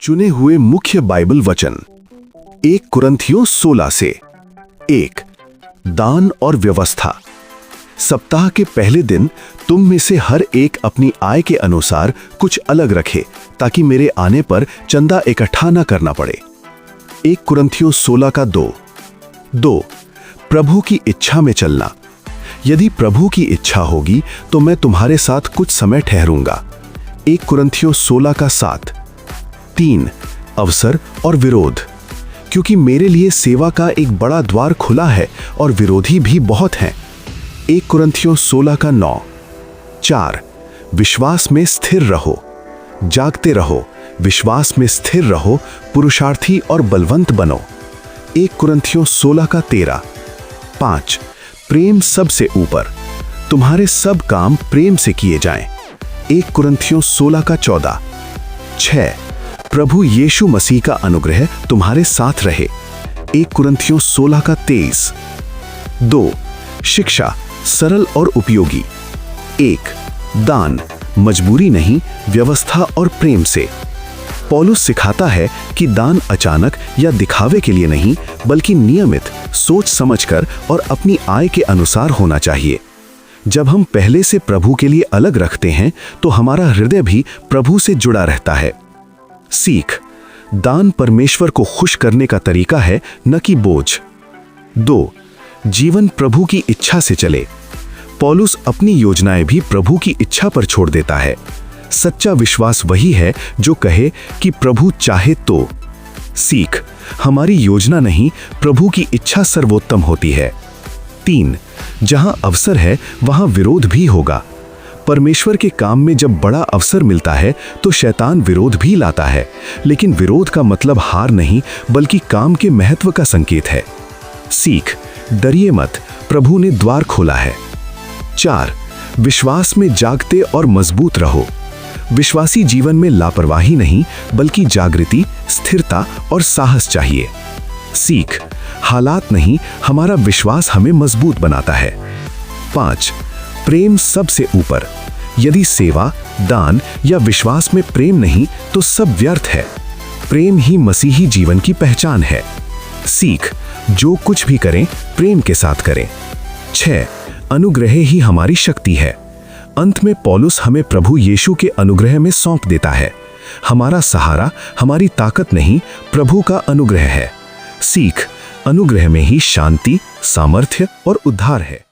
चुने हुए मुख्य बाइबल वचन 1 कुरिन्थियों 16 से 1। दान और व्यवस्था। सप्ताह के पहले दिन तुम में से हर एक अपनी आय के अनुसार कुछ अलग रखे, ताकि मेरे आने पर चंदा इकट्ठा न करना पड़े। 1 कुरिन्थियों 16 का 2। प्रभु की इच्छा में चलना। यदि प्रभु की इच्छा होगी तो मैं तुम्हारे साथ कुछ समय ठहरूंगा। 1 कुरिन्थियों 16 का 7। 3। अवसर और विरोध। क्योंकि मेरे लिए सेवा का एक बड़ा द्वार खुला है और विरोधी भी बहुत हैं। 1 कुरिन्थियों 16 का 9। 4। विश्वास में स्थिर रहो, जागते रहो, विश्वास में स्थिर रहो, पुरुषार्थी और बलवंत बनो। 1 कुरिन्थियों 16 का 13। 5। प्रेम सबसे ऊपर। तुम्हारे सब काम प्रेम से किए जाएं। 1 कुरिन्थियों 16 का 14। 6। प्रभु यीशु मसीह का अनुग्रह तुम्हारे साथ रहे। 1 कुरिन्थियों 16 का 23। 2। शिक्षा सरल और उपयोगी। 1। दान मजबूरी नहीं, व्यवस्था और प्रेम से। पौलुस सिखाता है कि दान अचानक या दिखावे के लिए नहीं, बल्कि नियमित, सोच समझकर और अपनी आय के अनुसार होना चाहिए। जब हम पहले से प्रभु के लिए अलग रखते हैं तो हमारा हृदय भी प्रभु से जुड़ा रहता है। सीख। दान परमेश्वर को खुश करने का तरीका है, न कि बोझ। 2। जीवन प्रभु की इच्छा से चले। पौलुस अपनी योजनाएं भी प्रभु की इच्छा पर छोड़ देता है। सच्चा विश्वास वही है जो कहे कि प्रभु चाहे तो। सीख। हमारी योजना नहीं, प्रभु की इच्छा सर्वोत्तम होती है। 3। जहां अवसर है वहां विरोध भी होगा। परमेश्वर के काम में जब बड़ा अवसर मिलता है तो शैतान विरोध भी लाता है, लेकिन विरोध का मतलब हार नहीं, बल्कि काम के महत्व का संकेत है। सीख। डरिए मत, प्रभु ने द्वार खोला है। 4। विश्वास में जागते और मजबूत रहो। विश्वासी जीवन में लापरवाही नहीं, बल्कि जागृति, स्थिरता और साहस चाहिए। सीख। हालात नहीं, हमारा विश्वास हमें मजबूत बनाता है। 5। प्रेम सबसे ऊपर। यदि सेवा, दान या विश्वास में प्रेम नहीं तो सब व्यर्थ है। प्रेम ही मसीही जीवन की पहचान है। सीख। जो कुछ भी करें प्रेम के साथ करें। 6। अनुग्रह ही हमारी शक्ति है। अंत में पौलुस हमें प्रभु यीशु के अनुग्रह में सौंप देता है। हमारा सहारा हमारी ताकत नहीं, प्रभु का अनुग्रह है। सीख। अनुग्रह में ही शांति, सामर्थ्य और उद्धार है।